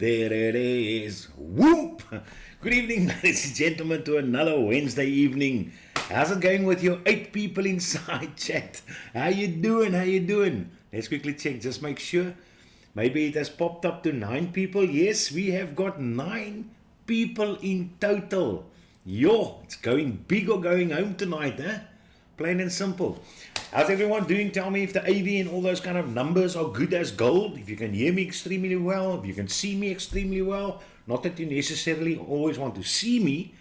There it is. Whoop! Good evening, ladies and gentlemen, to another Wednesday evening. How's it going with your 8 people inside chat? How you doing? How you doing? Let's quickly check. Just make sure. Maybe it has popped up to 9 people. Yes, we have got 9 people in total. Yo, it's going big or going home tonight, eh? Plain and simple. How's everyone doing? Tell me if the AV and all those kind of numbers are good as gold. If you can hear me extremely well, if you can see me extremely well. Not that you necessarily always want to see me,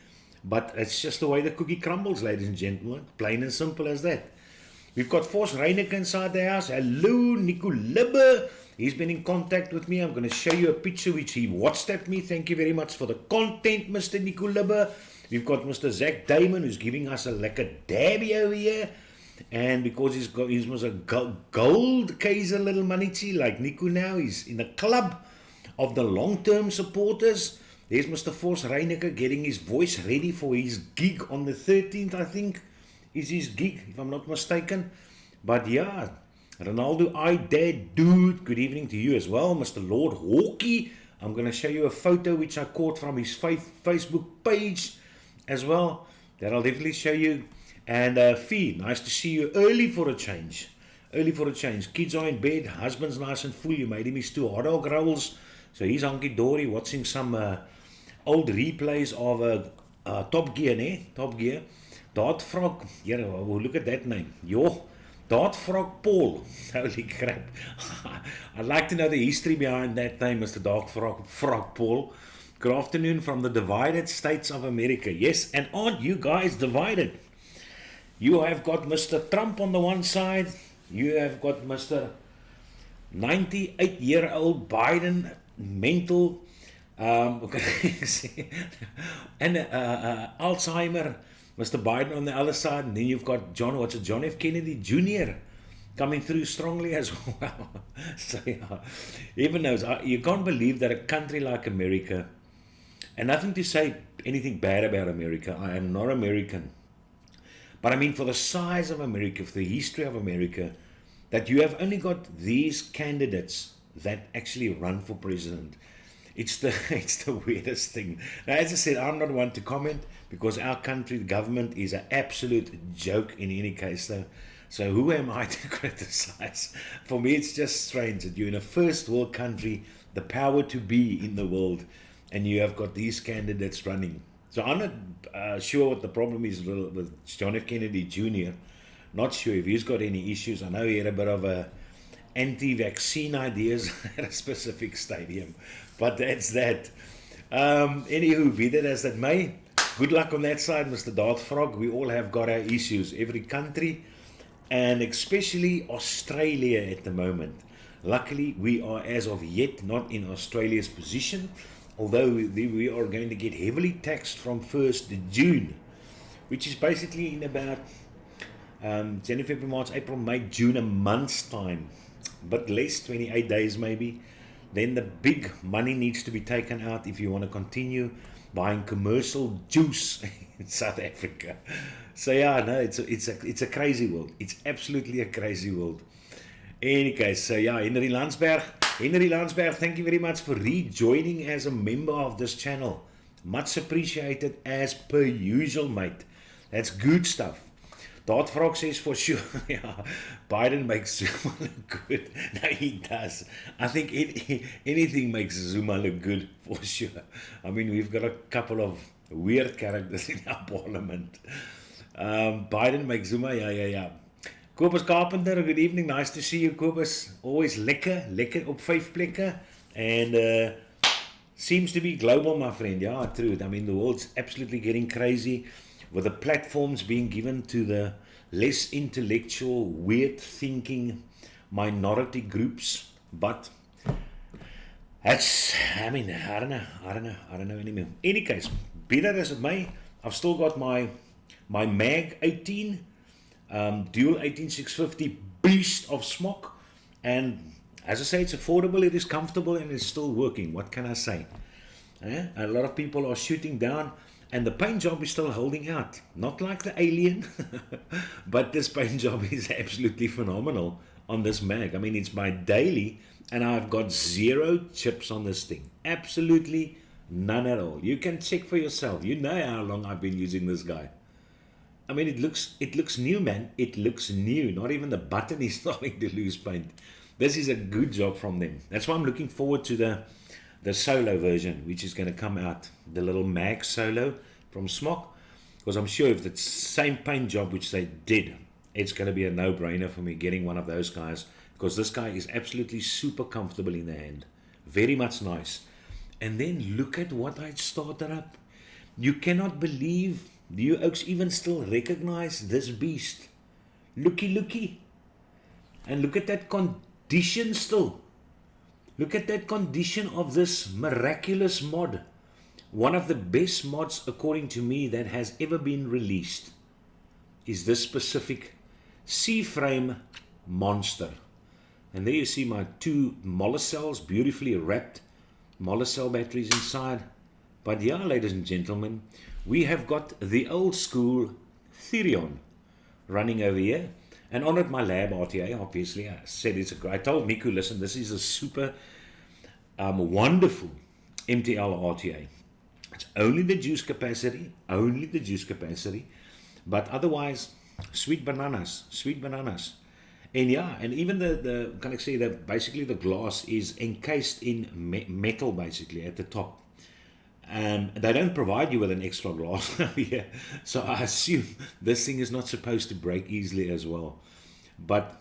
but it's just the way the cookie crumbles, ladies and gentlemen. Plain and simple as that. We've got Force Reineke inside the house. Hello, Nico Libbe. He's been in contact with me. I'm going to show you a picture which he WhatsApped me. Thank you very much for the content, Mr. Nico Libbe. We've got Mr. Zach Damon, who's giving us a lekker dabby over here. And because he was a gold Kaiser little manichi like Nico now, he's in the club of the long-term supporters. There's Mr. Force Reineke getting his voice ready for his gig on the 13th, I think, is his gig, if I'm not mistaken. But yeah, Ronaldo, I dad dude, good evening to you as well. Mr. Lord Hawkey, I'm going to show you a photo which I caught from his Facebook page as well. That I'll definitely show you. And Fee, nice to see you early for a change. Early for a change. Kids are in bed, husband's nice and full. You made him his 2 hot dog rolls. So he's hunky-dory watching some old replays of Top Gear, ne? Top Gear. Dart Frog, yeah, look at that name. Yo, Dart Frog Paul. Holy crap. I'd like to know the history behind that name, Mr. Dart Frog Paul. Good afternoon from the divided states of America. Yes, and aren't you guys divided? You have got Mr. Trump on the one side. You have got Mr. 98-year-old Biden, mental, and Alzheimer, Mr. Biden on the other side. And then you've got John F. Kennedy Jr. coming through strongly as well. So yeah, even those, you can't believe that a country like America, and nothing to say anything bad about America. I am not American. But I mean, for the size of America, for the history of America, that you have only got these candidates that actually run for president. It's the weirdest thing. Now, as I said, I'm not one to comment because our country, the government, is an absolute joke in any case. So who am I to criticize? For me, it's just strange that you're in a first world country, the power to be in the world, and you have got these candidates running. So I'm not sure what the problem is with John F. Kennedy Jr. Not sure if he's got any issues. I know he had a bit of anti-vaccine ideas at a specific stadium, but that's that. Anywho, be that as that may, good luck on that side, Mr. Dart Frog. We all have got our issues, every country, and especially Australia at the moment. Luckily, we are as of yet not in Australia's position, although we are going to get heavily taxed from 1st June, which is basically in about January, February, March, April, May, June, a month's time, but less, 28 days maybe. Then the big money needs to be taken out if you want to continue buying commercial juice in South Africa. So yeah, no, it's a crazy world. It's absolutely a crazy world. Any case, so yeah, Henry Landsberg, thank you very much for rejoining as a member of this channel. Much appreciated as per usual, mate. That's good stuff. Dart Frog says for sure, yeah, Biden makes Zuma look good. No, he does. I think anything makes Zuma look good for sure. I mean, we've got a couple of weird characters in our parliament. Biden makes Zuma, yeah. Kobus Carpenter, good evening. Nice to see you, Kobus. Always lekker op 5 plekken. And seems to be global, my friend. Yeah, true. I mean, the world's absolutely getting crazy with the platforms being given to the less intellectual, weird thinking minority groups. But that's, I mean, I don't know anymore. Any case, be that as it may, I've still got my Mag 18 dual 18650 beast of smock, and as I say, it's affordable, it is comfortable, and it's still working. What can I say? A lot of people are shooting down And the paint job is still holding out. Not like the alien, but this paint job is absolutely phenomenal on this mag. I mean, it's my daily, and I've got 0 chips on this thing. Absolutely none at all. You can check for yourself. You know how long I've been using this guy. I mean, it looks new, man. It looks new. Not even the button is starting to lose paint. This is a good job from them. That's why I'm looking forward to the solo version, which is going to come out, the little mag solo from Smock, because I'm sure if it's the same paint job which they did, it's going to be a no-brainer for me getting one of those guys, because this guy is absolutely super comfortable in the hand, very much nice. And then look at what I started up. You cannot believe you oaks even still recognize this beast. Looky, and look at that condition still. Look at that condition of this miraculous mod. One of the best mods, according to me, that has ever been released is this specific C-frame monster. And there you see my 2 Molicels, beautifully wrapped Molicel batteries inside. But yeah, ladies and gentlemen, we have got the old school Therion running over here. And on it, my Lab RTA, obviously. I said I told Miku, listen, this is a super wonderful MTL RTA. It's only the juice capacity, but otherwise, sweet bananas. And yeah, and even the can I say that basically the glass is encased in metal basically at the top. They don't provide you with an extra glass here, so I assume this thing is not supposed to break easily as well. But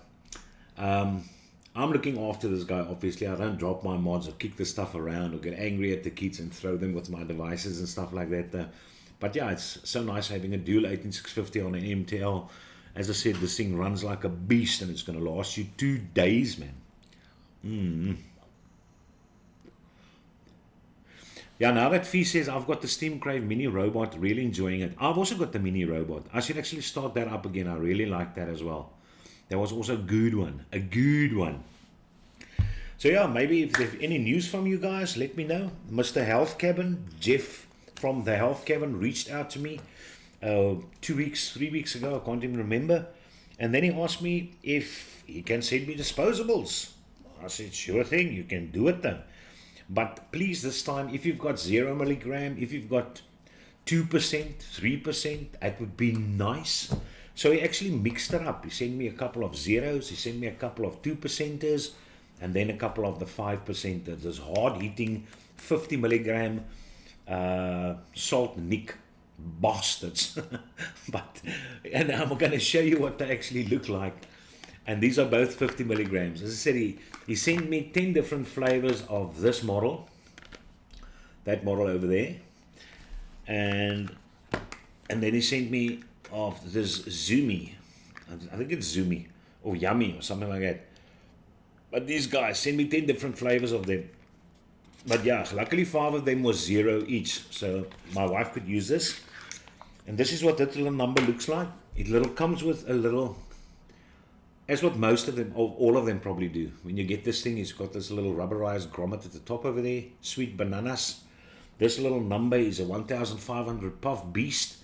I'm looking after this guy, obviously. I don't drop my mods or kick the stuff around or get angry at the kids and throw them with my devices and stuff like that. But yeah, it's so nice having a dual 18650 on an MTL. As I said, this thing runs like a beast, and it's going to last you 2 days, man. Yeah, now that Fee says I've got the Steam Crave mini robot, really enjoying it. I've also got the mini robot. I should actually start that up again. I really like that as well. That was also a good one. So yeah, maybe if there's any news from you guys, let me know. Mr. Health Cabin, Jeff from the Health Cabin reached out to me 2 weeks, 3 weeks ago, I can't even remember. And then he asked me if he can send me disposables. I said, sure thing, you can do it then. But please, this time, if you've got 0 milligram, if you've got 2%, 3%, that would be nice. So he actually mixed it up. He sent me a couple of zeros, he sent me a couple of 2%ers, and then a couple of the 5%ers. This hard-hitting 50 milligram salt nick bastards. And I'm going to show you what they actually look like. And these are both 50 milligrams. As I said, he sent me 10 different flavors of this model, that model over there, and then he sent me of this Zumi. I think it's Zumi or Yummy or something like that. But these guys sent me 10 different flavors of them. But yeah, luckily 5 of them was 0 each, so my wife could use this. And this is what that little number looks like. It comes with a little, as what most of them, all of them probably do. When you get this thing, it's got this little rubberized grommet at the top over there. Sweet bananas. This little number is a 1500 puff beast.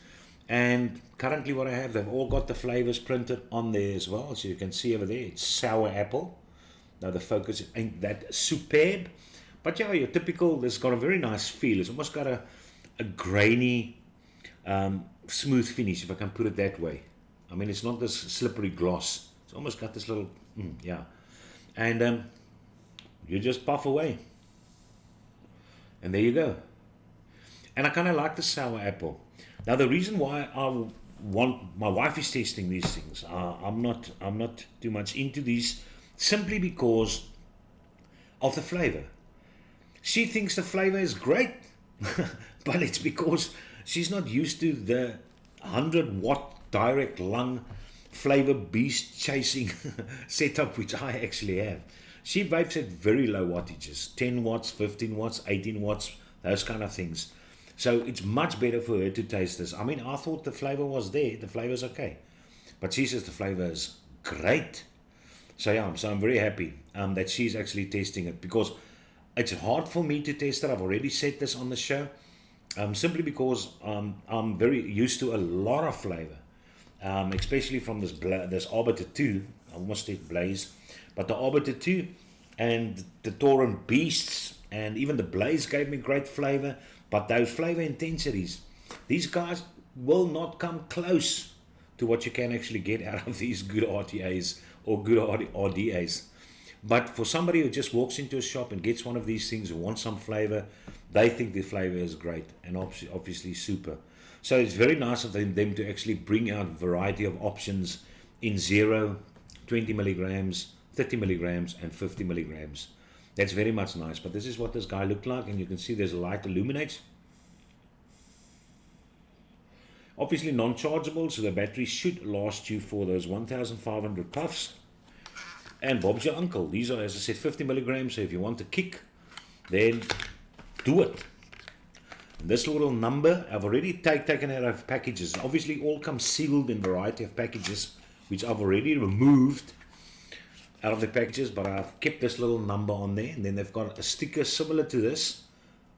And currently what I have, they've all got the flavors printed on there as well. So you can see over there, it's sour apple. Now the focus ain't that superb. But yeah, your typical, it's got a very nice feel. It's almost got a grainy, smooth finish, if I can put it that way. I mean, it's not this slippery gloss. It's almost got this little, yeah. And you just puff away. And there you go. And I kind of like the sour apple. Now, the reason why I want, my wife is testing these things. I'm not too much into these, simply because of the flavor. She thinks the flavor is great, but it's because she's not used to the 100-watt direct lung flavor beast chasing setup, which I actually have. She vapes at very low wattages, 10 watts, 15 watts, 18 watts, those kind of things. So it's much better for her to taste this. I mean, I thought the flavor was there, the flavor's okay, but she says the flavor is great. So yeah, I'm very happy that she's actually testing it, because it's hard for me to test it. I've already said this on the show. simply because I'm very used to a lot of flavor, especially from this Arbiter 2. I almost said Blaze, but the Arbiter 2 and the Tauren Beasts and even the Blaze gave me great flavor, but those flavor intensities, these guys will not come close to what you can actually get out of these good RTAs or good RDAs. But for somebody who just walks into a shop and gets one of these things and wants some flavor, they think the flavor is great and obviously super. So it's very nice of them to actually bring out a variety of options in 0, 20 milligrams, 30 milligrams, and 50 milligrams. That's very much nice. But this is what this guy looked like, and you can see there's a light illuminates. Obviously non-chargeable, so the battery should last you for those 1,500 puffs. And Bob's your uncle. These are, as I said, 50 milligrams, so if you want a kick, then do it. And this little number, I've already taken out of packages. Obviously all come sealed in a variety of packages, which I've already removed out of the packages, but I've kept this little number on there, and then they've got a sticker similar to this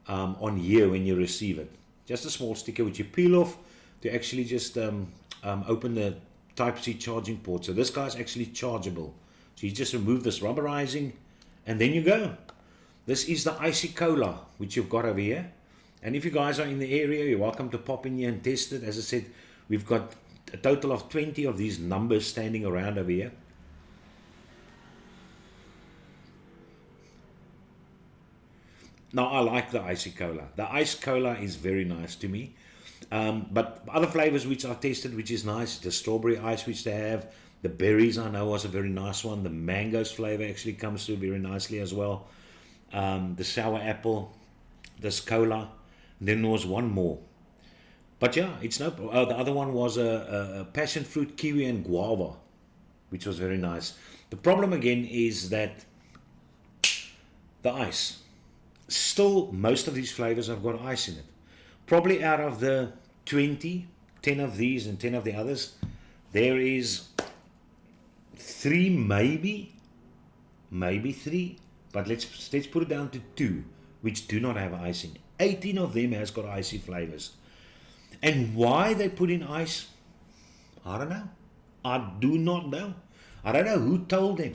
on here when you receive it. Just a small sticker which you peel off to actually just open the Type-C charging port. So this guy's actually chargeable. So you just remove this rubberizing and then you go. This is the Icy Cola which you've got over here. And if you guys are in the area, you're welcome to pop in here and test it. As I said, we've got a total of 20 of these numbers standing around over here. Now I like the Icy Cola. The Ice Cola is very nice to me. But other flavors which I've tested, which is nice, the strawberry ice which they have, the berries I know was a very nice one. The mangoes flavor actually comes through very nicely as well. The sour apple, this cola, and then there was one more. But yeah, it's no. The other one was a passion fruit, kiwi, and guava, which was very nice. The problem again is that the ice. Still, most of these flavors have got ice in it. Probably out of the 20, 10 of these and 10 of the others, there is 3 maybe 3, but let's put it down to 2 which do not have icing. 18 of them has got icy flavors. And why they put in ice, I don't know. I do not know. I don't know who told them.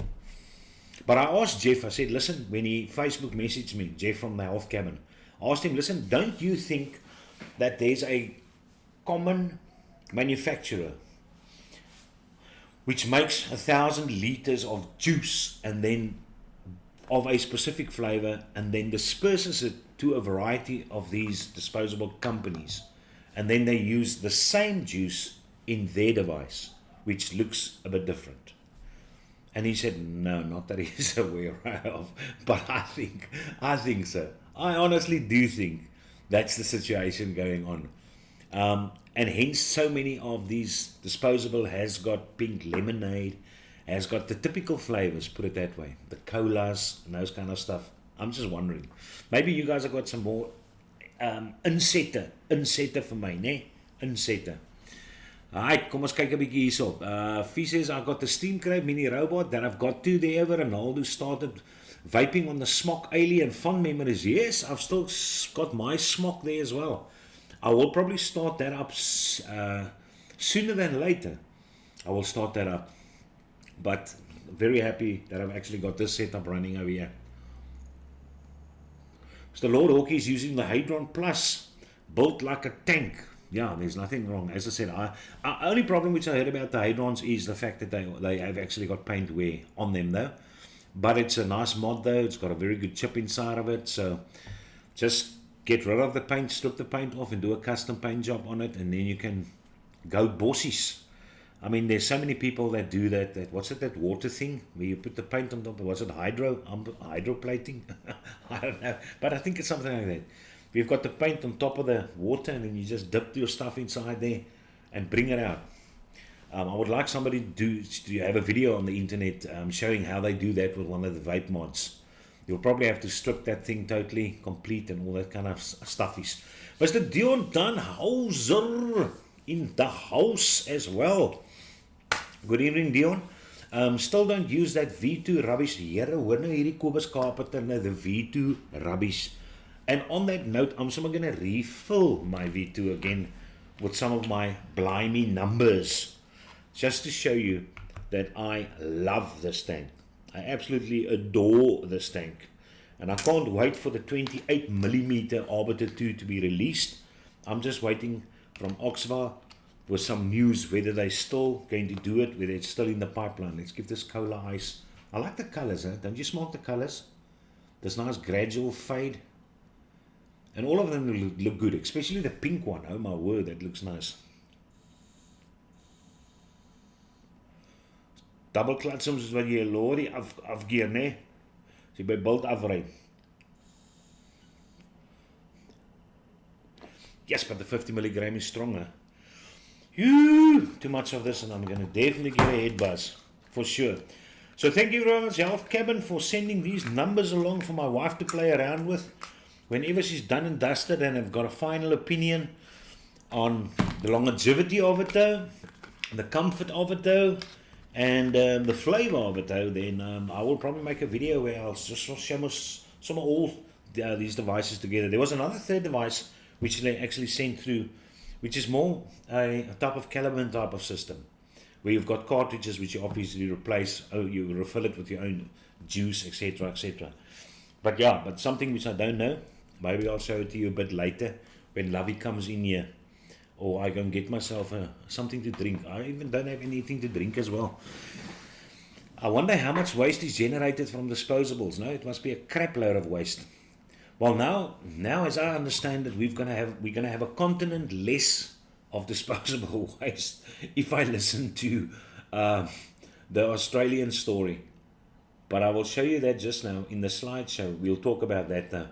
But I asked Jeff, I said, listen, when he Facebook messaged me, Jeff from the health cabin, I asked him, listen, don't you think that there's a common manufacturer which makes 1,000 liters of juice and then of a specific flavor and then disperses it to a variety of these disposable companies, and then they use the same juice in their device which looks a bit different? And he said, no, not that he's aware of, but I think so. I honestly do think that's the situation going on. And hence so many of these disposable has got pink lemonade, has got the typical flavors, put it that way, the colas and those kind of stuff. I'm just wondering, maybe you guys have got some more insette vir my, né? Insette. Alright, kom ons kyk 'n bietjie hierso. Fee says I've got the steam crate mini robot that I've got to there ever, and Aldo started vaping on the Smok Alien fun memories. Yes, I've still got my Smok there as well. I will probably start that up sooner than later. I will start that up. But very happy that I've actually got this setup running over here. So the Lord Hawkey is using the Hadron Plus, built like a tank. Yeah, there's nothing wrong. As I said, only problem which I heard about the Hadrons is the fact that they have actually got paint wear on them though. But it's a nice mod though. It's got a very good chip inside of it. So just get rid of the paint, strip the paint off and do a custom paint job on it, and then you can go bossies. I mean, there's so many people that do that what's it, that water thing where you put the paint on top of, what's it, hydroplating? I don't know, but I think it's something like that. We've got the paint on top of the water and then you just dip your stuff inside there and bring it out. I would like somebody to have a video on the internet showing how they do that with one of the vape mods. You'll probably have to strip that thing totally complete and all that kind of stuffies. Mr. Dion Danhauser in the house as well. Good evening, Dion. Still don't use that V2 rubbish. Here, hoor nou hierdie Kobus Kaperton, the V2 rubbish. And on that note, I'm going to refill my V2 again with some of my blimey numbers, just to show you that I love this tank. I absolutely adore this tank. And I can't wait for the 28mm Arbiter 2 to be released. I'm just waiting from Oxva with some news, whether they're still going to do it, whether it's still in the pipeline. Let's give this Cola Ice. I like the colors, eh? Don't you smell the colors? This nice gradual fade. And all of them look good, especially the pink one. Oh my word, that looks nice. Double clutch soms is wat jy 'n lorry afgeer, né? As jy by bult afry. Yes, but the 50mg is stronger. Too much of this and I'm going to definitely get a head buzz, for sure. So thank you very much, Health Cabin, for sending these numbers along for my wife to play around with. Whenever she's done and dusted and have got a final opinion on the longevity of it though, the comfort of it though, and the flavor of it though, then I will probably make a video where I'll just show some of all these devices together. There was another third device which they actually sent through, which is more a type of Caliban type of system, where you've got cartridges which you obviously replace, you refill it with your own juice, etc., etc. But yeah, but something which I don't know, maybe I'll show it to you a bit later when Lovey comes in here, or I go and get myself something to drink. I even don't have anything to drink as well. I wonder how much waste is generated from disposables. No, it must be a crap load of waste. Well, now as I understand it, we're gonna have a continent less of disposable waste if I listen to the Australian story. But I will show you that just now in the slideshow. We'll talk about that though.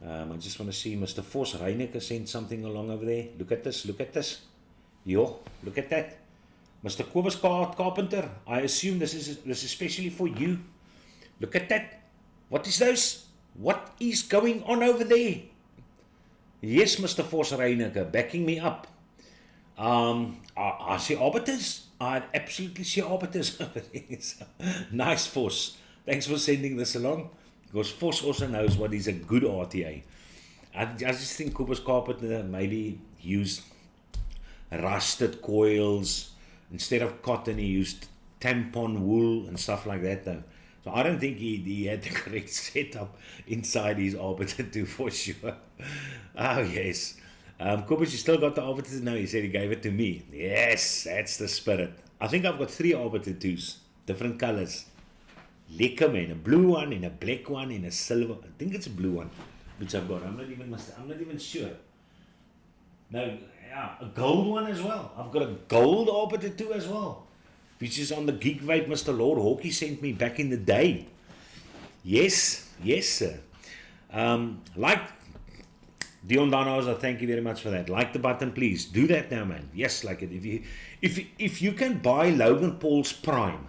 I just want to see Mr. Vos Reineke sent something along over there. Look at this, look at this. Yo, look at that. Mr. Kobus Carpenter, I assume this is especially for you. Look at that. What is those? What is going on over there? Yes, Mr. Vos Reineke, backing me up. I see arbiters. I absolutely see arbiters over there. Nice, Vos. Thanks for sending this along. Because Vos also knows what is a good RTA. I just think Kobus Carpenter maybe used rusted coils. Instead of cotton, he used tampon wool and stuff like that though. So I don't think he had the correct setup inside his Arbiter 2 for sure. Oh yes. Kobus, you still got the Arbiter? No, he said he gave it to me. Yes, that's the spirit. I think I've got 3 Arbiter 2s, different colors. Lekker man, a blue one, and a black one, and a silver. I think it's a blue one, which I've got. I'm not even sure. No, yeah, a gold one as well. I've got a gold Arbiter 2 as well, which is on the Geek Vape Mr. Lord Hawkey sent me back in the day. Yes, yes, sir. Like Dion Danhauser, thank you very much for that. Like the button, please. Do that now, man. Yes, like it. If you can buy Logan Paul's Prime,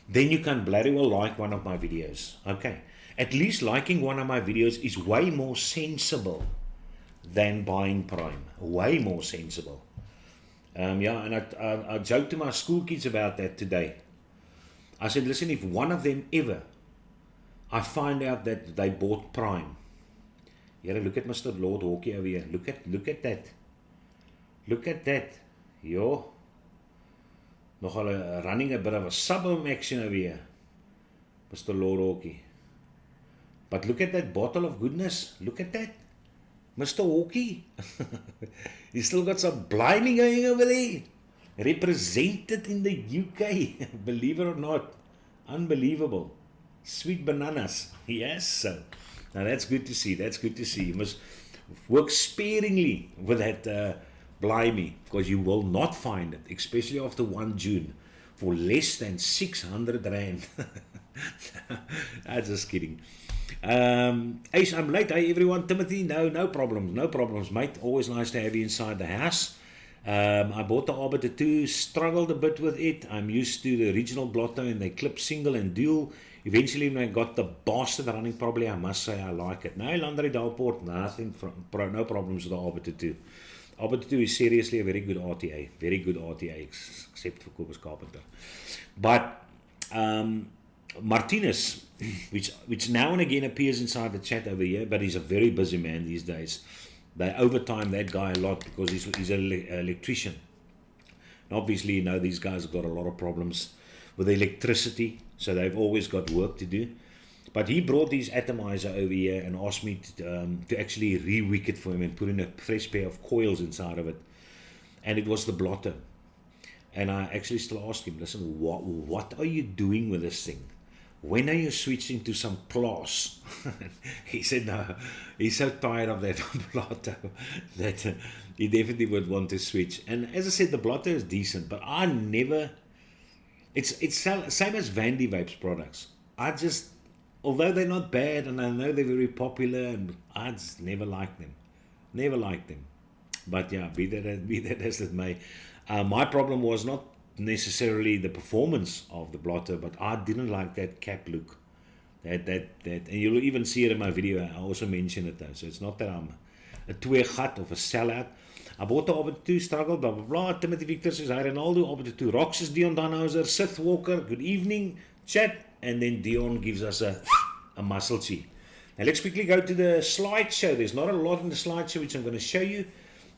then you can bloody well like one of my videos. Okay. At least liking one of my videos is way more sensible than buying Prime. Way more sensible. Yeah, and I joked to my school kids about that today. I said, listen, if one of them ever, I find out that they bought Prime. Yeah, look at Mr. Lord Hawkey over here. Look at that. Look at that. Yo. Nogal running a bit of a suburban action over here, Mr. Lord Hawkey. But look at that bottle of goodness. Look at that. Mr. Hawkey. He's still got some blimey going over there. Represented in the UK. Believe it or not. Unbelievable. Sweet bananas. Yes, sir. Now that's good to see. That's good to see. You must work sparingly with that blimey, because you will not find it, especially after 1 June, for less than 600 Rand. I'm just kidding. Ace, I'm late. Hey everyone, Timothy. No problems, mate. Always nice to have you inside the house. I bought the Arbiter 2, struggled a bit with it. I'm used to the original Blotto and they clip single and dual. Eventually when I got the bastard running properly, I must say I like it. No, Landry Dalport, no problems with the Arbiter 2. Arbiter 2 is seriously a very good RTA. Very good RTA, except for Kobus Carpenter. But Martinez, which now and again appears inside the chat over here, but he's a very busy man these days. They overtime that guy a lot because he's an electrician. And obviously, you know, these guys have got a lot of problems with electricity, so they've always got work to do. But he brought his atomizer over here and asked me to actually re-wick it for him and put in a fresh pair of coils inside of it. And it was the blotter. And I actually still asked him, listen, what are you doing with this thing? When are you switching to some class? He said no, he's so tired of that blotter that he definitely would want to switch. And as I said, the blotter is decent, but I never, it's same as Vandy Vape's products. Although they're not bad and I know they're very popular, and I just never liked them. Never liked them. But yeah, be that as it may. My problem was not necessarily the performance of the blotter, but I didn't like that cap look. That and you'll even see it in my video. I also mention it though. So it's not that I'm a twee gat of a sellout. I bought the Orbiter 2, struggled, blah blah blah. Timothy Victor says hi Ronaldo, Orbiter 2 rocks is Dion Danhauser, Sith Walker, good evening, chat, and then Dion gives us a muscle chi. Now let's quickly go to the slideshow. There's not a lot in the slideshow which I'm going to show you.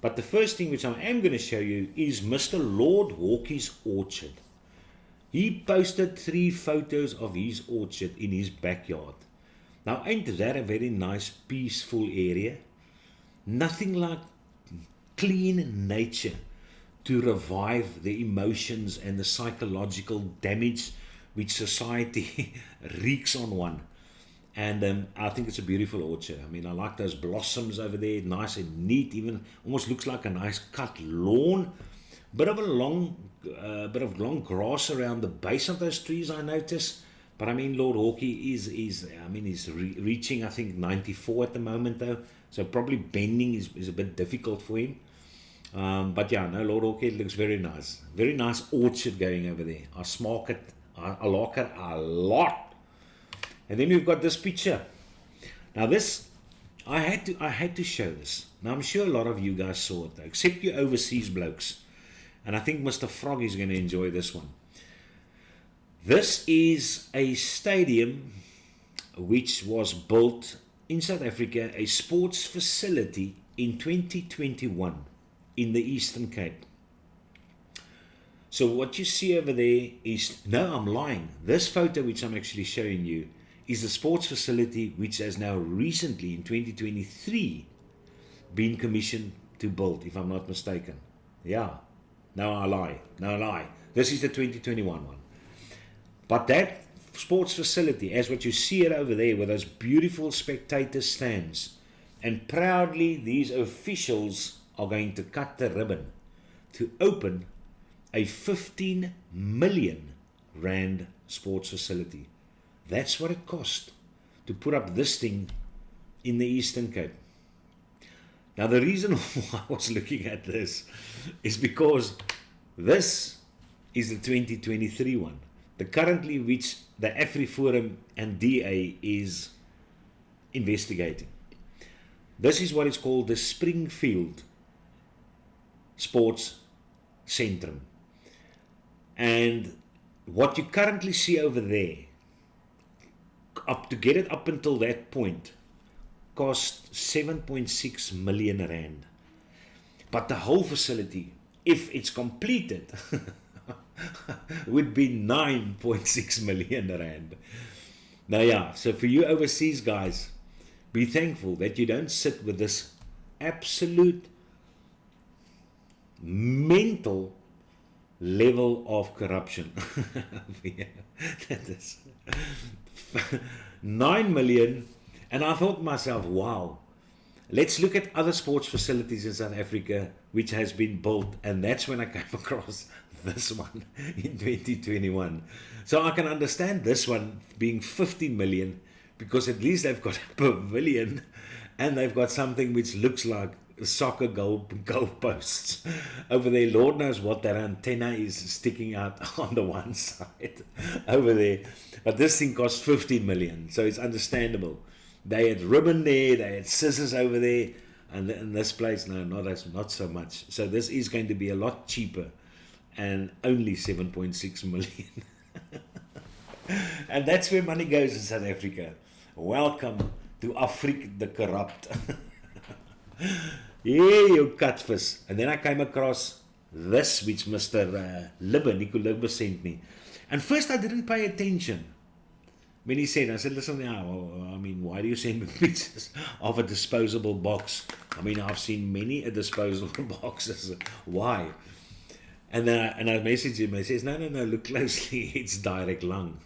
But the first thing which I am going to show you is Mr. Lord Hawkey's orchard. He posted 3 photos of his orchard in his backyard. Now, ain't that a very nice, peaceful area? Nothing like clean nature to revive the emotions and the psychological damage which society wreaks on one. And I think it's a beautiful orchard. I mean, I like those blossoms over there, nice and neat, even almost looks like a nice cut lawn. Bit of long grass around the base of those trees, I notice. But I mean, Lord Hawkey he's reaching, I think, 94 at the moment though. So probably bending is a bit difficult for him. But yeah, no, Lord Hawkey looks very nice. Very nice orchard going over there. I smoke it, I like it a lot. And then we've got this picture. Now this, I had to show this. Now I'm sure a lot of you guys saw it though, except you overseas blokes. And I think Mr. Frog is going to enjoy this one. This is a stadium which was built in South Africa, a sports facility in 2021 in the Eastern Cape. So what you see over there is, no, I'm lying. This photo which I'm actually showing you is the sports facility which has now recently in 2023 been commissioned to build, if I'm not mistaken. Yeah, no, I lie. This is the 2021 one. But that sports facility, as what you see it over there with those beautiful spectator stands, and proudly these officials are going to cut the ribbon to open a 15 million rand sports facility. That's what it cost to put up this thing in the Eastern Cape. Now the reason why I was looking at this is because this is the 2023 one. The currently which the AfriForum and DA is investigating. This is what is called the Springfield Sports Centrum. And what you currently see over there, to get it up until that point, cost 7.6 million rand. But the whole facility, if it's completed, would be 9.6 million rand. Now yeah, so for you overseas guys, be thankful that you don't sit with this absolute mental level of corruption. That is 9 million. And I thought to myself, wow, let's look at other sports facilities in South Africa which has been built, and that's when I came across this one in 2021. So I can understand this one being 15 million because at least they've got a pavilion and they've got something which looks like soccer goal posts over there. Lord knows what that antenna is sticking out on the one side over there. But this thing cost 15 million, so it's understandable. They had ribbon there, they had scissors over there, and in this place, no, not so much. So this is going to be a lot cheaper, and only 7.6 million. And that's where money goes in South Africa. Welcome to Afrique the corrupt. Yeah, you catfish. And then I came across this, which Mr. Nico Libbe sent me. And first I didn't pay attention. When he said, I said, listen, well, I mean, why do you send me pictures of a disposable box? I mean, I've seen many a disposable boxes. Why? And then I messaged him. I says, no, look closely. It's direct lung.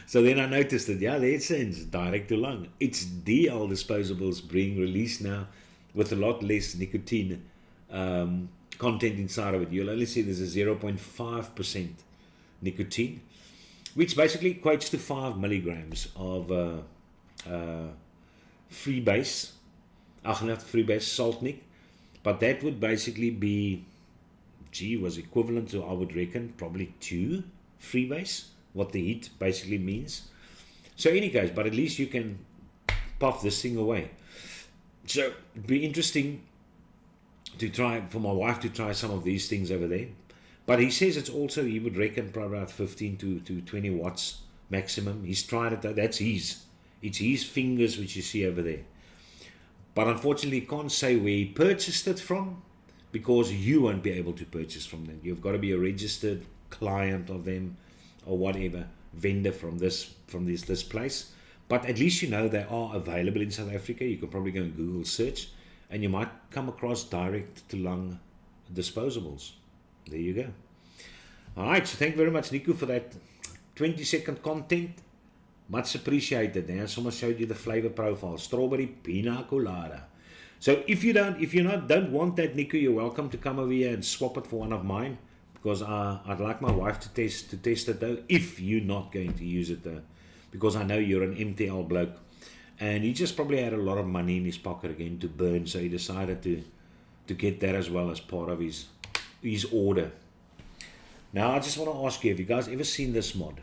So then I noticed that, yeah, there it says direct to lung. It's DL disposables being released now with a lot less nicotine content inside of it. You'll only see there's a 0.5% nicotine, which basically equates to 5 milligrams of freebase, not freebase, salt nic. But that would basically be, was equivalent to, I would reckon, probably 2 freebase, what the heat basically means. So any case, but at least you can puff this thing away. So it'd be interesting to try, for my wife to try some of these things over there. But he says it's also, he would reckon probably about 15 to 20 watts maximum. He's tried it, that's it's his fingers which you see over there. But unfortunately he can't say where he purchased it from, because you won't be able to purchase from them. You've got to be a registered client of them or whatever, vendor from this place. But at least you know they are available in South Africa. You can probably go and Google search and you might come across direct to lung disposables. There you go. All right, so thank you very much, Nico, for that 20-second content. Much appreciated. And I almost showed you the flavor profile. Strawberry pina colada. So if you don't want that, Nico, you're welcome to come over here and swap it for one of mine, because I'd like my wife to test it though, if you're not going to use it though, because I know you're an MTL bloke, and he just probably had a lot of money in his pocket again to burn, so he decided to get that as well as part of his order. Now I just want to ask you, have you guys ever seen this mod?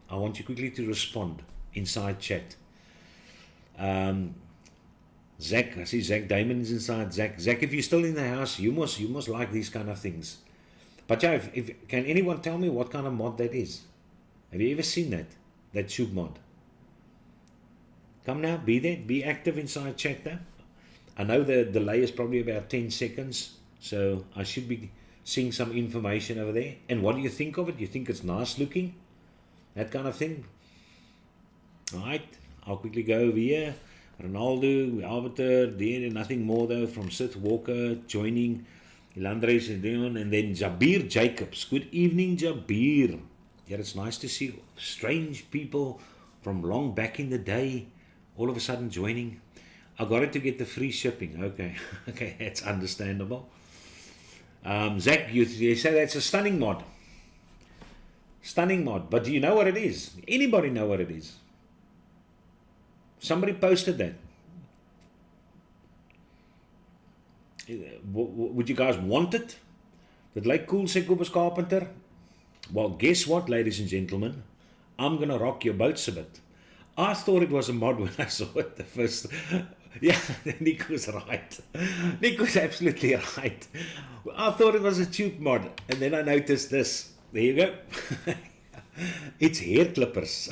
I want you quickly to respond inside chat. Zach, I see Zach Damon is inside. Zach, if you're still in the house, you must like these kind of things. But yeah, if can anyone tell me what kind of mod that is? Have you ever seen that tube mod? Come now, be there, be active inside chat there. I know the delay is probably about 10 seconds, so I should be seeing some information over there. And what do you think of it? You think it's nice looking? That kind of thing? Alright, I'll quickly go over here. Ronaldo, Albert, there, nothing more though, from Sith Walker joining, Ilandres and then Jabir Jacobs. Good evening, Jabir. Yeah, it's nice to see strange people from long back in the day all of a sudden joining. I got it to get the free shipping. Okay, okay, that's understandable. Zach, you say that's a stunning mod. Stunning mod, but do you know what it is? Anybody know what it is? Somebody posted that. Would you guys want it? Dit lyk cool, sê Kobus Carpenter. Well, guess what, ladies and gentlemen? I'm gonna rock your boats a bit. I thought it was a mod when I saw it the first. Yeah, Nico's right. Nico's absolutely right. I thought it was a tube mod, and then I noticed this. There you go. It's hair clippers.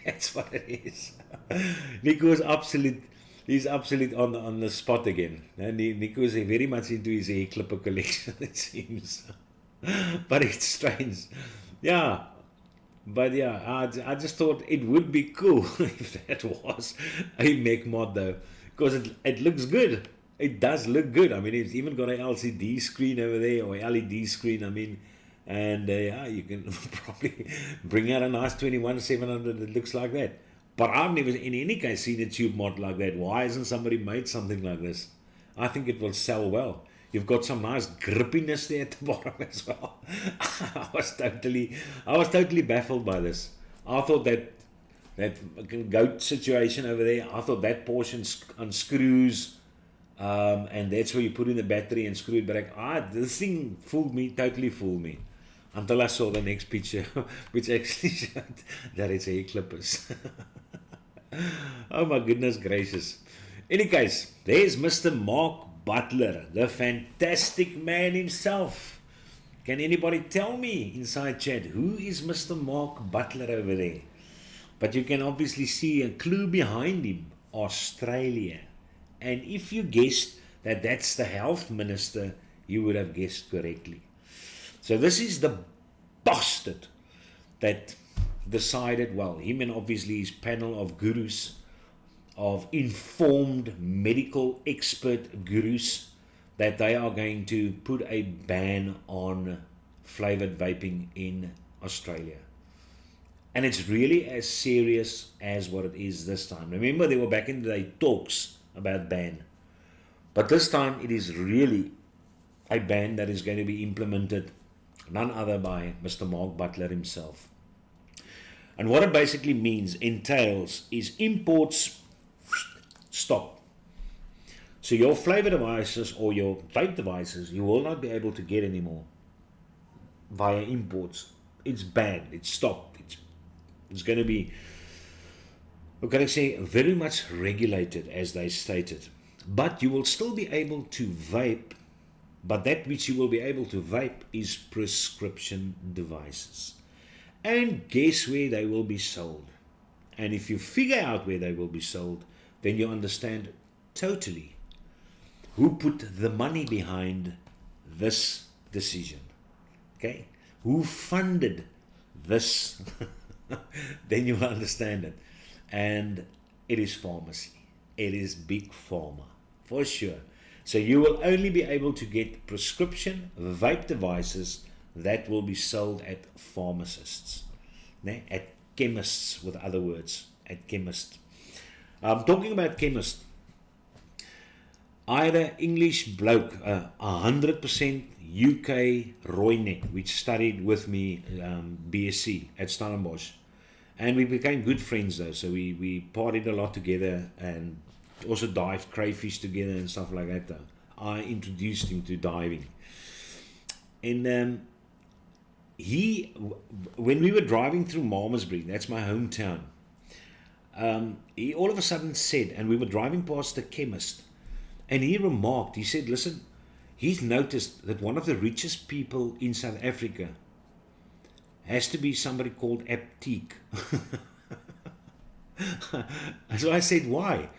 That's what it is. Nico is he's absolute on the spot again. Nico is very much into his hair clipper collection, it seems. But it's strange. Yeah. But yeah, I just thought it would be cool if that was a mech mod though. Because it looks good. It does look good. I mean, it's even got an LCD screen over there, or LED screen, I mean. And yeah, you can probably bring out a nice 21700 that looks like that. But I've never, in any case, seen a tube mod like that. Why hasn't somebody made something like this? I think it will sell well. You've got some nice grippiness there at the bottom as well. I was totally baffled by this. I thought that goat situation over there, I thought that portion unscrews, and that's where you put in the battery and screw it back. This thing totally fooled me. Until I saw the next picture, which actually showed that it's hair clippers. Oh my goodness gracious. Any case, there's Mr. Mark Butler, the fantastic man himself. Can anybody tell me inside chat, who is Mr. Mark Butler over there? But you can obviously see a clue behind him, Australia. And if you guessed that that's the health minister, you would have guessed correctly. So this is the bastard that decided, well, him and obviously his panel of gurus, of informed medical expert gurus, that they are going to put a ban on flavored vaping in Australia. And it's really as serious as what it is this time. Remember, there were back in the day talks about ban. But this time it is really a ban that is going to be implemented, none other by Mr. Mark Butler himself. And what it basically entails is imports stop. So your flavor devices or your vape devices, you will not be able to get anymore via imports. It's banned. It's stopped. It's going to be, what can I say, very much regulated, as they stated. But you will still be able to vape, but that which you will be able to vape is prescription devices. And guess where they will be sold? And if you figure out where they will be sold, then you understand totally who put the money behind this decision. Okay? Who funded this? Then you will understand it. And it is pharmacy. It is big pharma, for sure. So you will only be able to get prescription vape devices that will be sold at pharmacists, at chemists, with other words, at chemists. Talking about chemists, I had an English bloke, 100% UK Royneck, which studied with me BSc at Stellenbosch. And we became good friends though, so we partied a lot together and also dived crayfish together and stuff like that though. I introduced him to diving. And when we were driving through Malmesbury, that's my hometown, he all of a sudden said, and we were driving past the chemist, and he remarked, he said, listen, he's noticed that one of the richest people in South Africa has to be somebody called Apteek. So I said, why?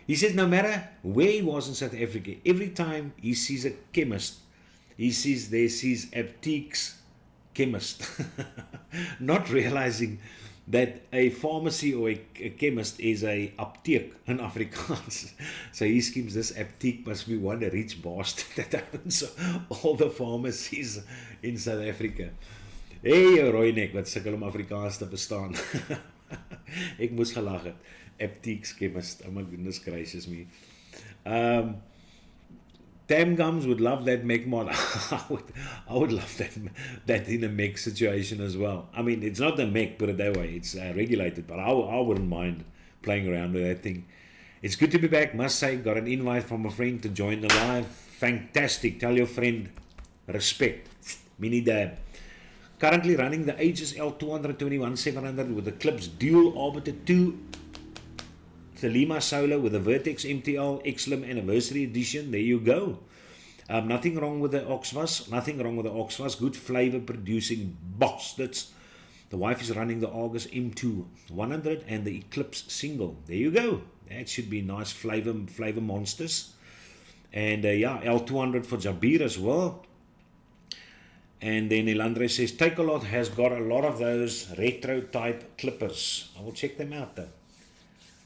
He said, no matter where he was in South Africa, every time he sees a chemist, he sees Apteek's chemist. Not realizing that a pharmacy or a chemist is a apteek in Afrikaans. So he schemes this Apteek must be one rich bastard that owns all the pharmacies in South Africa. Hey, Royneck, wat sukkel om Afrikaans te verstaan. Ek moes gelag het. Apteek's chemist. Oh my goodness gracious me. Tam Gums would love that mech mod. I would love that in a mech situation as well. I mean, it's not a mech, put it that way. It's regulated, but I wouldn't mind playing around with that thing. It's good to be back, must say. Got an invite from a friend to join the live. Fantastic. Tell your friend, respect. Mini dab. Currently running the Aegis L221-700 with the Clips Dual Orbiter 2 Thelema Solo with the Vertex MTL X-Lim Anniversary Edition. There you go. Nothing wrong with the Oxvas. Nothing wrong with the Oxvas. Good flavor producing bastards. The wife is running the August M2 100 and the Eclipse single. There you go. That should be nice flavor monsters. And yeah, L200 for Jabir as well. And then Elandre says, Take a Lot has got a lot of those retro type clippers. I will check them out though.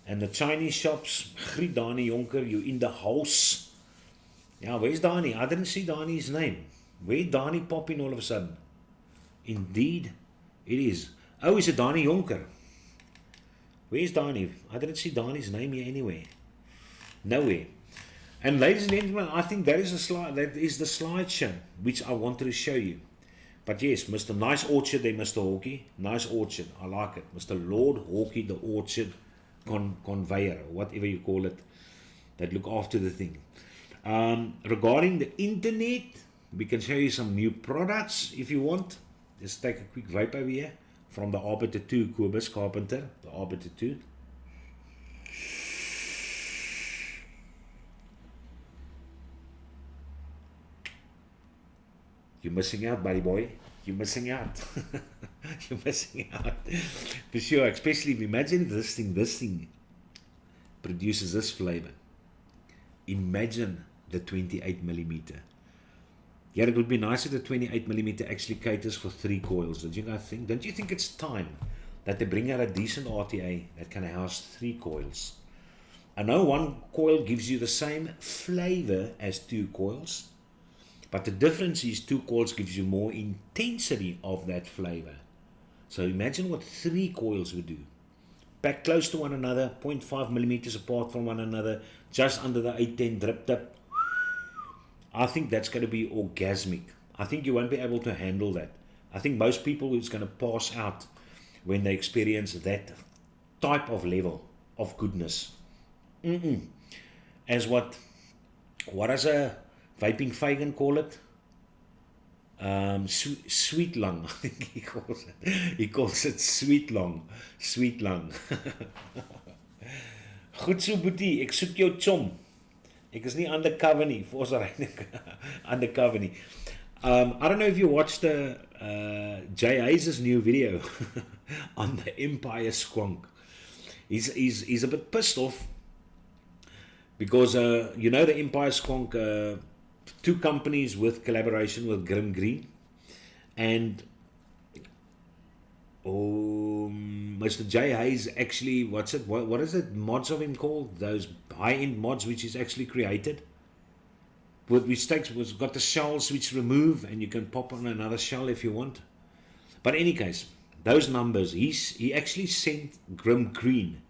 And the Chinese shops, Griet Dani Jonker, you in the house. Yeah, where's Dani? I didn't see Dani's name. Where Dani pop in all of a sudden? Indeed, it is. Oh, is it Dani Jonker? Where's Dani? I didn't see Dani's name here anywhere. Nowhere. And ladies and gentlemen, I think that is the slideshow which I wanted to show you. But yes, Mr. Nice Orchard there, Mr. Hawkey. Nice Orchard. I like it. Mr. Lord Hawkey, the Orchard conveyor, or whatever you call it, that look after the thing. Regarding the internet, we can show you some new products if you want. Just take a quick vape over here from the Arbiter 2, Cobus Carpenter, the Arbiter 2. You're missing out, buddy boy. you're missing out. You're missing out. For sure, especially if imagine if this thing produces this flavor. Imagine the 28 millimeter. Yeah, it would be nice if the 28 millimeter actually caters for 3 coils. Don't you think it's time that they bring out a decent RTA that can house 3 coils? I know one coil gives you the same flavor as 2 coils, but the difference is 2 coils gives you more intensity of that flavor. So imagine what 3 coils would do. Packed close to one another, 0.5 millimeters apart from one another, just under the 810 drip tip. I think that's going to be orgasmic. I think you won't be able to handle that. I think most people is going to pass out when they experience that type of level of goodness. As what does a vaping Fagan call it? Sweet lung, I think he calls it. He calls it sweet lung. Sweet lung. Goed so, Boetie, ek soek jou chom. Ek is nie undercover nie, vir ons undercover nie. I don't know if you watched Jay Hayes' new video on the Empire Squonk. He's a bit pissed off because you know the Empire Squonk, 2 companies with collaboration with Grim Green, and Mr. Jay Hayes actually, what is it, mods of him called? Those high-end mods which he's actually created, which got the shells which remove, and you can pop on another shell if you want. But in any case, those numbers, he actually sent Grim Green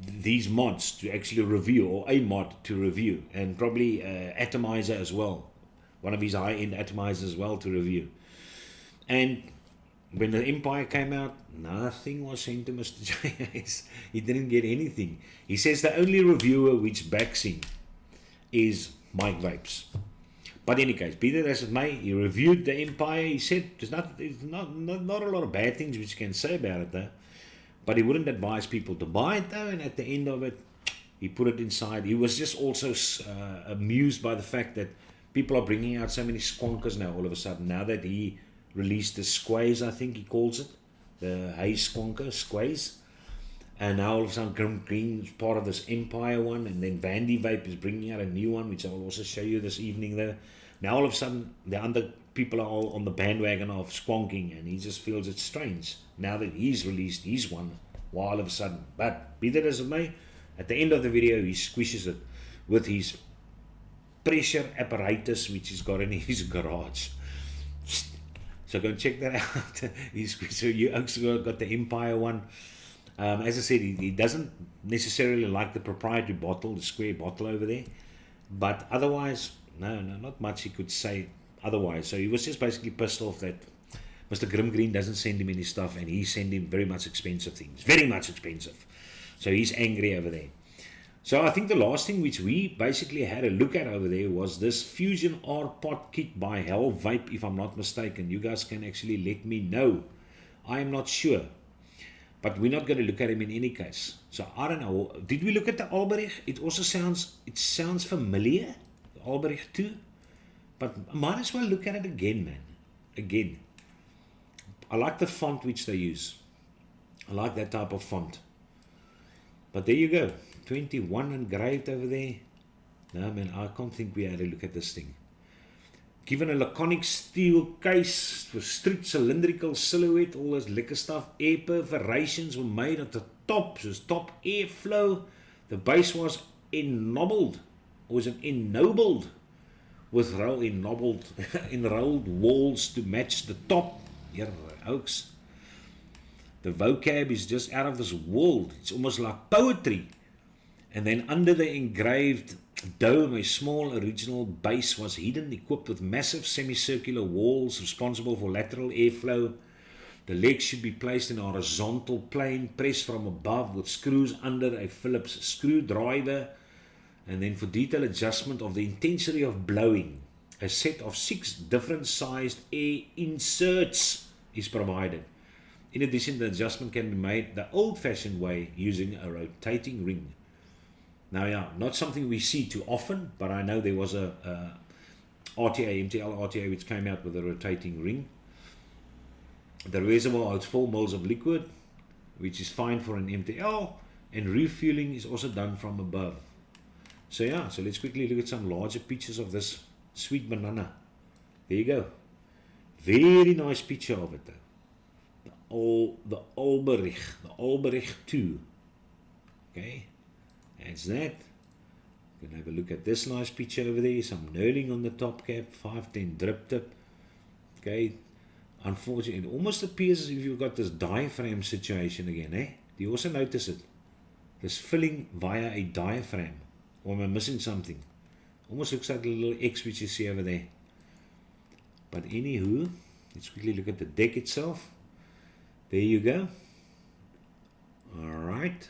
these mods to actually review, or a mod to review, and probably Atomizer as well, one of his high-end atomizers as well to review. And when the Empire came out, nothing was sent to Mr. J.S. He didn't get anything. He says the only reviewer which backs him is Mike Vapes. But in any case, be that as it may, he reviewed the Empire. He said there's not a lot of bad things which you can say about it though. But he wouldn't advise people to buy it though, and at the end of it, he put it inside. He was just also amused by the fact that people are bringing out so many squonkers now all of a sudden. Now that he released the Squaze, I think he calls it, the Hayes Squonker, Squaze. And now all of a sudden Grim Green is part of this Empire one, and then Vandy Vape is bringing out a new one, which I will also show you this evening there. Now all of a sudden the other people are all on the bandwagon of squonking, and he just feels it's strange now that he's released his one, why all of a sudden. But be that as it may, at the end of the video he squishes it with his pressure apparatus which he's got in his garage. So go and check that out. So you also got the Empire one. As I said, he doesn't necessarily like the proprietary bottle, the square bottle over there, but otherwise, no, not much he could say otherwise. So he was just basically pissed off that Mr. Grim Green doesn't send him any stuff, and he send him very much expensive things, very much expensive. So he's angry over there. So I think the last thing which we basically had a look at over there was this Fusion R-Pot kit by Hell Vape, if I'm not mistaken. You guys can actually let me know. I am not sure. But we're not going to look at him in any case. So I don't know. Did we look at the Albrecht? It also sounds familiar, the Albrecht too. But I might as well look at it again, man. Again. I like the font which they use. I like that type of font. But there you go. 21 engraved over there. No, man, I can't think we had a look at this thing. Given a laconic steel case with street cylindrical silhouette, all this liquor stuff. Air perforations were made at the top, so top airflow. The base was ennobled with enrolled walls to match the top. Here, oaks. The vocab is just out of this world. It's almost like poetry. And then under the engraved dome, a small original base was hidden, equipped with massive semicircular walls responsible for lateral airflow. The legs should be placed in a horizontal plane, pressed from above with screws under a Phillips screwdriver. And then for detailed adjustment of the intensity of blowing, a set of 6 different sized air inserts is provided. In addition, the adjustment can be made the old-fashioned way using a rotating ring. Now, yeah, not something we see too often, but I know there was a RTA, MTL RTA, which came out with a rotating ring. The reservoir holds 4 mils of liquid, which is fine for an MTL, and refueling is also done from above. So yeah, so let's quickly look at some larger pictures of this sweet banana. There you go. Very nice picture of it though. The Alberich 2. Okay, that's that. You can have a look at this nice picture over there. Some knurling on the top cap, 510 drip tip. Okay, unfortunately, it almost appears as if you've got this diaphragm situation again, eh? Do you also notice it? This filling via a diaphragm. Or am I missing something? Almost looks like a little X which you see over there. But anywho, let's quickly look at the deck itself. There you go. Alright.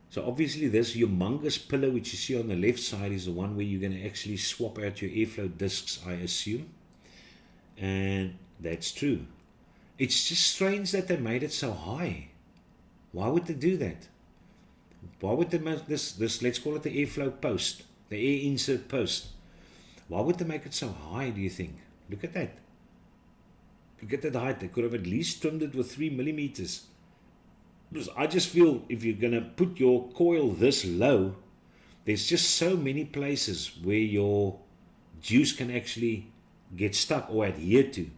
So obviously this humongous pillar which you see on the left side is the one where you're going to actually swap out your airflow discs, I assume. And that's true. It's just strange that they made it so high. Why would they do that? Why would they make this, let's call it the airflow post, the air insert post. Why would they make it so high, do you think? Look at that. Look at that height. They could have at least trimmed it with 3 millimeters. Because I just feel if you're going to put your coil this low, there's just so many places where your juice can actually get stuck or adhere to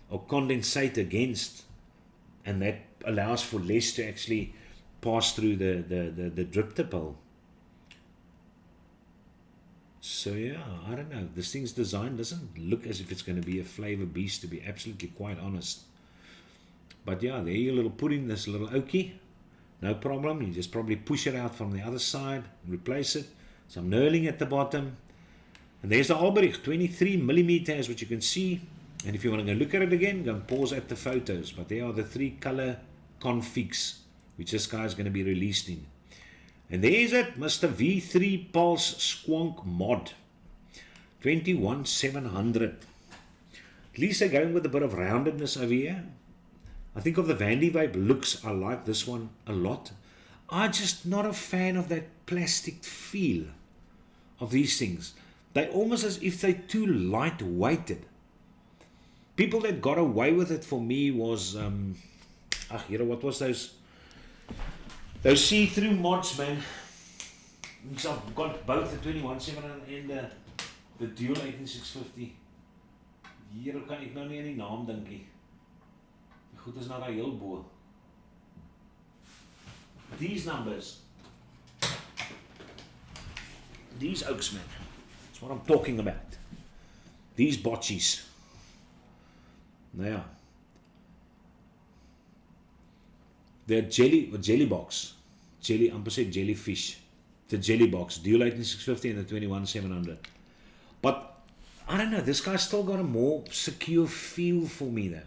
or condensate against, and that allows for less to actually pass through the drip tip hole. So yeah, I don't know. This thing's design doesn't look as if it's going to be a flavor beast, to be absolutely quite honest. But yeah, there you little put in this little oakie. No problem. You just probably push it out from the other side, replace it. Some knurling at the bottom. And there's the Alberich 23 millimeters, which you can see. And if you want to go look at it again, go and pause at the photos. But there are the 3 color configs, which this guy is going to be released in. And there's it, Mr. V3 Pulse Squonk Mod 21700. At least they're going with a bit of roundedness over here. I think of the Vandy Vape looks, I like this one a lot. I'm just not a fan of that plastic feel of these things. They're almost as if they're too light-weighted. People that got away with it for me was, what was those? Those see-through mods, man. So I've got both the 21700 and the dual 18650. Hier kan ek nou nie aan die naam dink nie. Goed is nou daai heel bo. These numbers. These oaks, man. That's what I'm talking about. These botchies. Nou ja. The jelly box, I'm saying jellyfish, the jelly box, dual 18650 and the 21700. But I don't know, this guy's still got a more secure feel for me though.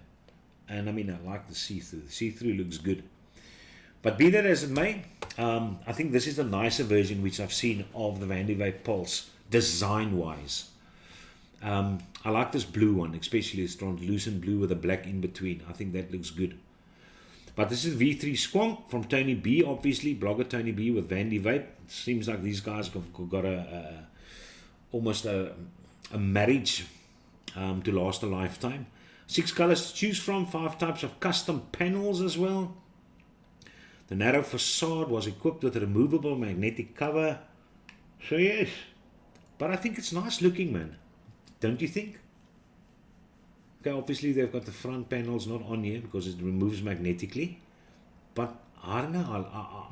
And I mean, I like the see-through. The see-through looks good. But be that as it may, I think this is the nicer version which I've seen of the Vandy Vape Pulse, design-wise. I like this blue one, especially this translucent blue with a black in between. I think that looks good. But this is V3 Squonk from Tony B, obviously, blogger Tony B with Vandy Vape. It seems like these guys have got almost a marriage to last a lifetime. 6 colors to choose from, 5 types of custom panels as well. The narrow facade was equipped with a removable magnetic cover. So yes, but I think it's nice looking, man. Don't you think? Okay, obviously they've got the front panels not on here because it removes magnetically. But I don't know,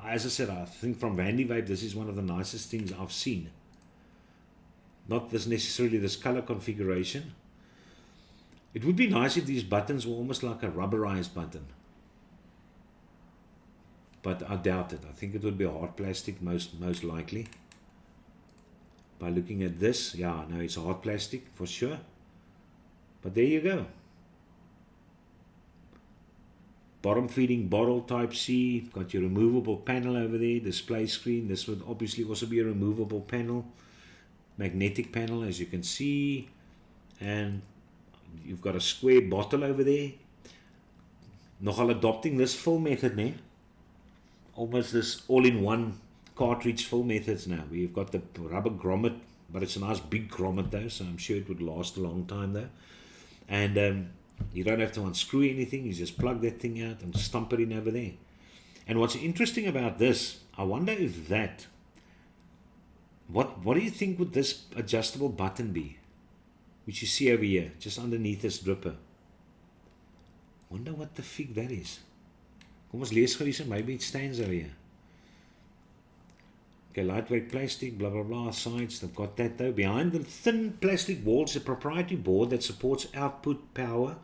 as I said, I think from Vandy Vape, this is one of the nicest things I've seen. Not this necessarily this color configuration. It would be nice if these buttons were almost like a rubberized button. But I doubt it. I think it would be a hard plastic most likely. By looking at this, yeah, no, it's a hard plastic for sure. But there you go. Bottom feeding bottle type C. Got your removable panel over there. Display screen. This would obviously also be a removable panel. Magnetic panel, as you can see. And you've got a square bottle over there. Nogal adopting this fill method, ne? Almost this all-in-one cartridge fill methods now. We've got the rubber grommet but it's a nice big grommet though, so I'm sure it would last a long time though. And you don't have to unscrew anything, you just plug that thing out and stump it in over there. And what's interesting about this, I wonder if that, what do you think would this adjustable button be, which you see over here, just underneath this dripper? Wonder what the fig that is. Kom ons lees gou, maybe it stands over here. Okay, lightweight plastic, blah blah blah, sides, they've got that though. Behind the thin plastic walls, a proprietary board that supports output power,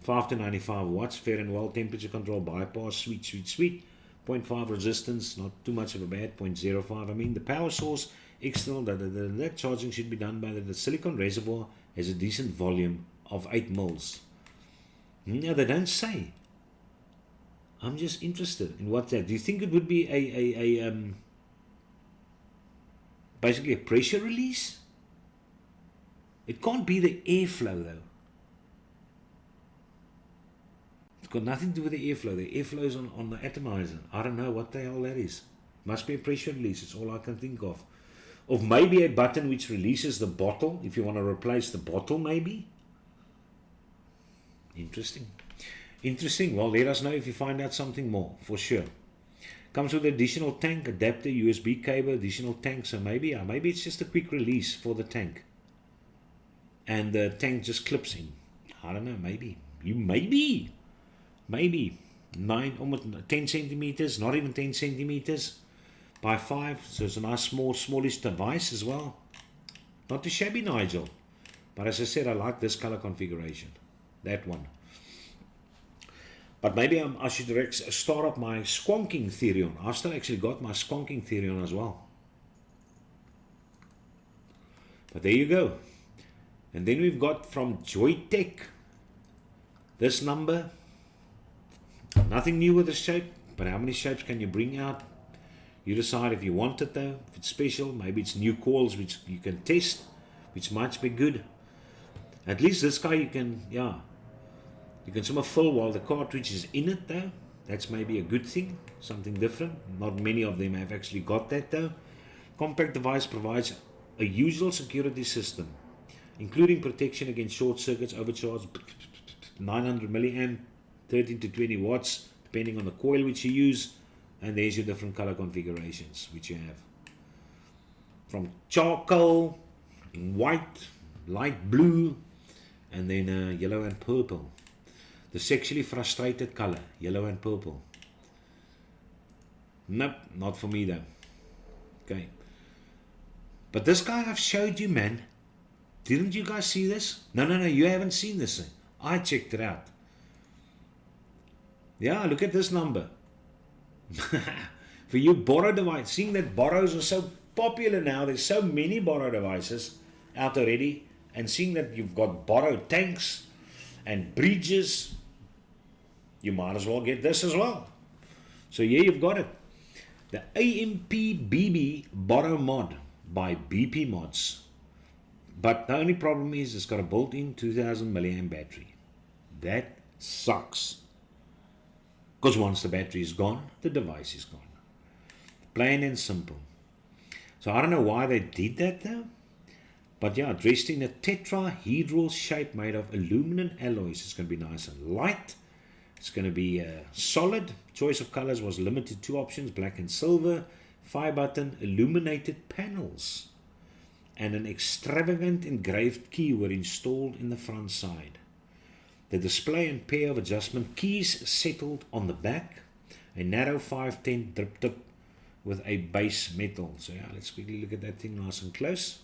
5 to 95 watts, fair and well, temperature control, bypass, sweet, 0.5 resistance, not too much of a bad, 0.05. I mean, the power source, external, that charging should be done by the silicon reservoir has a decent volume of 8 mils. No, they don't say. I'm just interested in what that. Do you think it would be basically a pressure release? It can't be the airflow though. It's got nothing to do with the airflow. The airflow is on the atomizer. I don't know what the hell that is. Must be a pressure release. It's all I can think of. Or maybe a button which releases the bottle. If you want to replace the bottle, maybe. Interesting. Interesting. Well, let us know if you find out something more, for sure. Comes with additional tank, adapter, USB cable, additional tank. So maybe it's just a quick release for the tank. And the tank just clips in. I don't know, maybe. Maybe 10 centimeters, not even 10 centimeters by 5. So it's a nice smallish device as well. Not too shabby, Nigel. But as I said, I like this color configuration. That one. But maybe I should start up my squonking theory on. I've still actually got my squonking theory on as well. But there you go. And then we've got from Joytech this number. Nothing new with the shape, but how many shapes can you bring out? You decide if you want it though. If it's special, maybe it's new coils which you can test, which might be good. At least this guy you can, you can somehow fill while the cartridge is in it though. That's maybe a good thing, something different. Not many of them have actually got that though. Compact device provides a usual security system, including protection against short circuits, overcharge, 900 milliamp, 13 to 20 watts, depending on the coil which you use. And there's your different color configurations which you have. From charcoal, white, light blue, and then yellow and purple. The sexually frustrated color, yellow and purple. Nope, not for me though. Okay. But this guy I've showed you, man. Didn't you guys see this? No, you haven't seen this thing. I checked it out. Yeah, look at this number. For you borrow device, seeing that borrows are so popular now, there's so many borrow devices out already, and seeing that you've got borrowed tanks and bridges, you might as well get this as well. So here you've got it. The AMP-BB borrow mod by BP Mods. But the only problem is it's got a built-in 2000 milliamp battery. That sucks. Because once the battery is gone, the device is gone. Plain and simple. So I don't know why they did that though. But yeah, dressed in a tetrahedral shape made of aluminum alloys. It's going to be nice and light. It's going to be solid. Choice of colors was limited to 2 options, black and silver. 5-button illuminated panels. And an extravagant engraved key were installed in the front side. The display and pair of adjustment keys settled on the back. A narrow 510 drip tip with a base metal. So yeah, let's quickly look at that thing nice and close.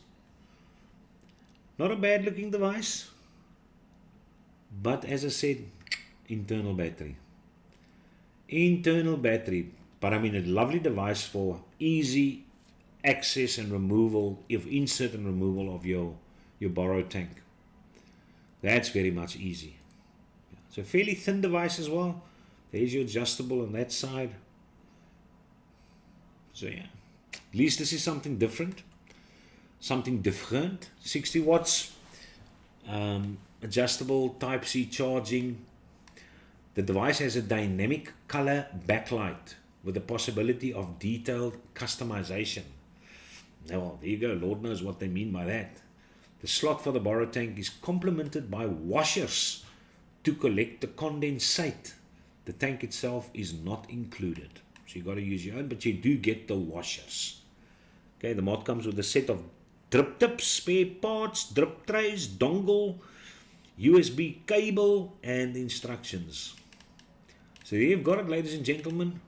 Not a bad looking device. But as I said, internal battery. Internal battery. But I mean a lovely device for easy access and removal, insert and removal of your borrowed tank. That's very much easy. So fairly thin device as well. There's your adjustable on that side. So yeah, at least this is something different. 60 watts. Adjustable Type-C charging. The device has a dynamic color backlight with the possibility of detailed customization. Well, there you go. Lord knows what they mean by that. The slot for the borrow tank is complemented by washers to collect the condensate. The tank itself is not included. So you got to use your own, but you do get the washers. Okay, the mod comes with a set of drip tips, spare parts, drip trays, dongle, USB cable, and instructions. So there you've got it, ladies and gentlemen.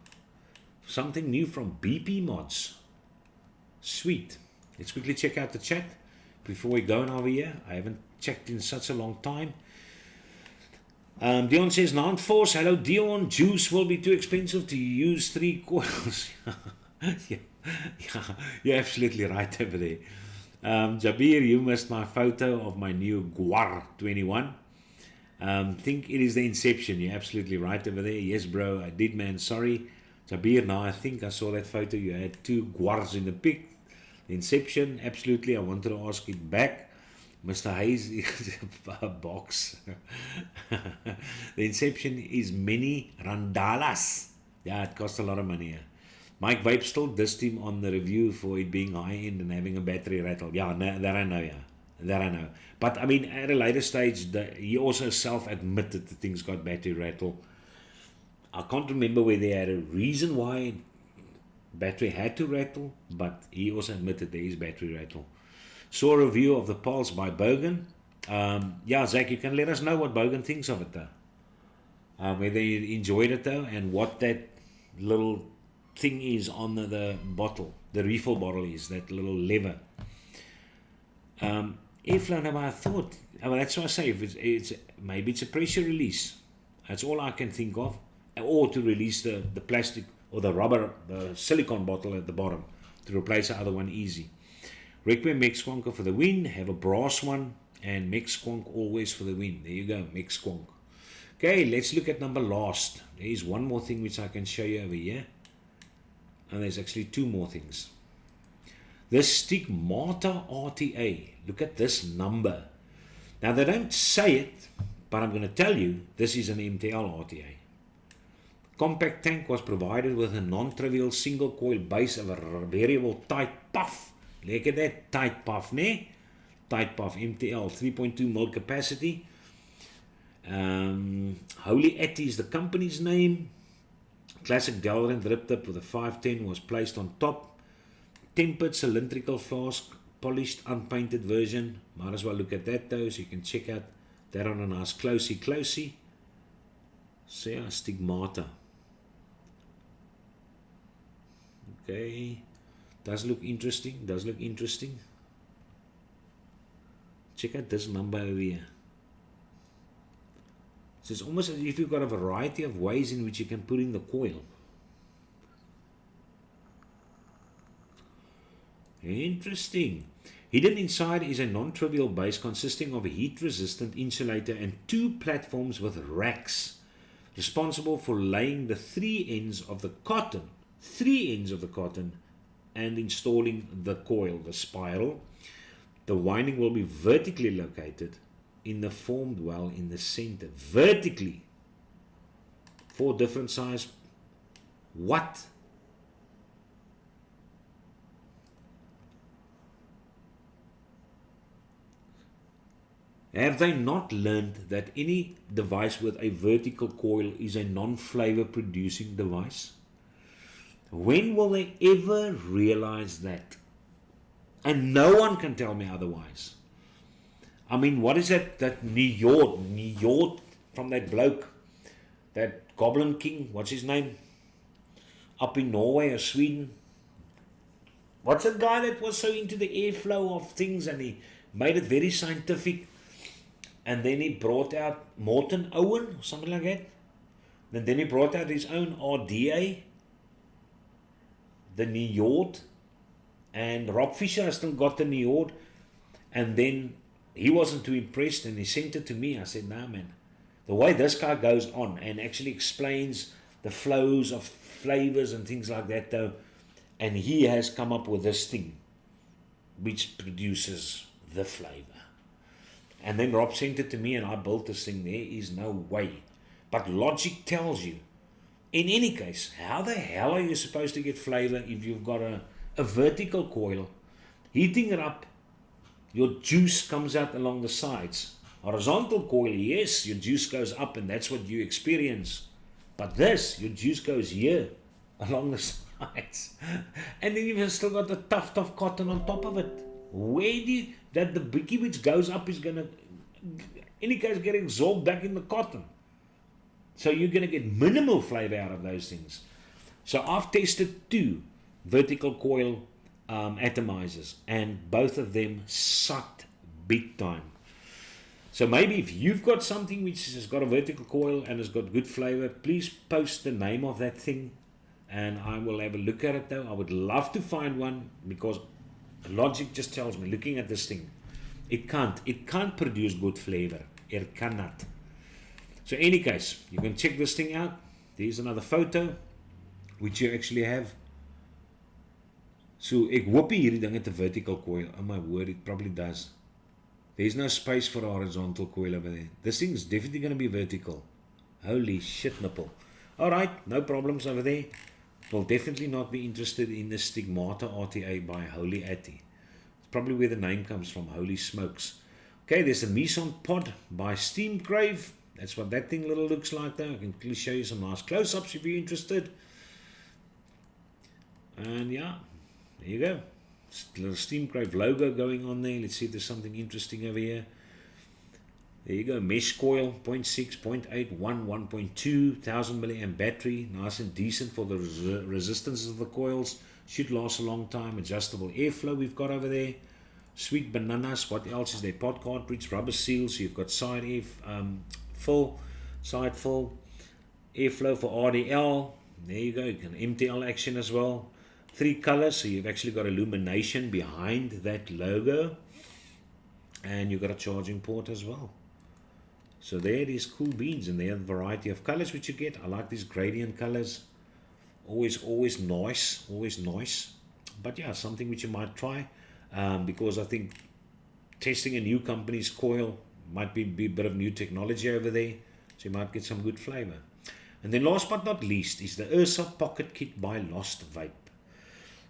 Something new from BP Mods. Sweet. Let's quickly check out the chat before we go on over here. I haven't checked in such a long time. Dion says, Nant Force, hello Dion, juice will be too expensive to use 3 coils. yeah, you're absolutely right over there. Jabir, you missed my photo of my new Guar 21. Think it is the Inception. You're absolutely right over there. Yes, bro, I did, man. Sorry. Jabir, now I think I saw that photo. You had 2 Guars in the pic. The Inception, absolutely. I wanted to ask it back. Mr. Hayes is a box. The Inception is many randalas. Yeah, it costs a lot of money. Yeah. Mike Vape still dissed him on the review for it being high-end and having a battery rattle. Yeah, no, that I know, yeah. That I know. But, I mean, at a later stage, he also self-admitted the thing's got battery rattle. I can't remember whether they had a reason why battery had to rattle, but he also admitted there is battery rattle. Saw a review of the Pulse by Bogan. Yeah, Zach, you can let us know what Bogan thinks of it, though. Whether you enjoyed it, though, and what that little thing is on the bottle, the refill bottle is, that little lever. Airflow, now I thought, well, that's what I say, if maybe it's a pressure release. That's all I can think of. Or to release the plastic or the rubber, the silicone bottle at the bottom, to replace the other one easy. Requiem Mex Squonker for the win. Have a brass one, and Mex Squonk always for the win. There you go, Mex Squonk. Okay, let's look at number last. There is one more thing which I can show you over here. And there's actually 2 more things. This Stigmata RTA. Look at this number. Now, they don't say it, but I'm going to tell you, this is an MTL RTA. Compact tank was provided with a non-trivial single coil base of a variable tight puff. Look at that, tight puff, ne? Tight puff, MTL, 3.2 mil capacity. Holy Etty is the company's name. Classic Delrin drip tip with a 510 was placed on top. Tempered cylindrical flask, polished unpainted version. Might as well look at that though, so you can check out that on a nice closey. So yeah, Stigmata. Okay, does look interesting. Check out this number over here. So it's almost as if you've got a variety of ways in which you can put in the coil. Interesting. Hidden inside is a non-trivial base consisting of a heat-resistant insulator and 2 platforms with racks responsible for laying the 3 ends of the cotton and installing the coil, the spiral. The winding will be vertically located in the formed well in the center. Vertically. 4 different size. What? Have they not learned that any device with a vertical coil is a non-flavor producing device? When will they ever realize that? And no one can tell me otherwise. I mean, what is that Njord from that bloke, that Goblin King, what's his name? Up in Norway or Sweden. What's that guy that was so into the airflow of things and he made it very scientific? And then he brought out Morton Owen, or something like that. And then he brought out his own RDA, the Njord. And Rob Fisher has still got the Njord. And then he wasn't too impressed and he sent it to me. I said, nah, man. The way this guy goes on and actually explains the flows of flavors and things like that, though, and he has come up with this thing which produces the flavor. And then Rob sent it to me and I built this thing. There is no way. But logic tells you, in any case, how the hell are you supposed to get flavor if you've got a vertical coil Heating it up, your juice comes out along the sides. Horizontal coil, yes, your juice goes up and that's what you experience. But this, your juice goes here along the sides. And then you've still got the tuft of cotton on top of it. Where do you, that the bricky which goes up is going to, in any case, get absorbed back in the cotton. So you're going to get minimal flavor out of those things. So I've tested 2 vertical coil atomizers, and both of them sucked big time. So maybe if you've got something which has got a vertical coil and has got good flavor, please post the name of that thing and I will have a look at it though. I would love to find one, because logic just tells me, looking at this thing, it can't produce good flavor. It cannot. So in any case, you can check this thing out. There's another photo which you actually have. So ek hoop hierdie ding het 'n vertical coil. Oh my word, it probably does. There's no space for a horizontal coil over there. This thing is definitely going to be vertical. Holy shit nipple. Alright, no problems over there. Will definitely not be interested in the Stigmata RTA by Holy Atty. It's probably where the name comes from, Holy Smokes. Okay, there's a Meson Pod by Steam Crave. That's what that thing little looks like though. I can clearly show you some nice close-ups if you're interested. And yeah, there you go. Little Steam Crave logo going on there. Let's see if there's something interesting over here. There you go, mesh coil, 0.6, 0.8, 1, 1.2, 1000 milliamp battery, nice and decent for the resistance of the coils. Should last a long time. Adjustable airflow we've got over there. Sweet bananas. What else is there? Pod cartridge, rubber seals. So you've got side air full, side full, airflow for RDL. There you go. You can MTL action as well. 3 colors, so you've actually got illumination behind that logo, and you've got a charging port as well. So there it is, cool beans, and there are a variety of colors which you get. I like these gradient colors. Always nice. But yeah, something which you might try, because I think testing a new company's coil might be a bit of new technology over there, so you might get some good flavor. And then last but not least is the Ursa Pocket Kit by Lost Vape.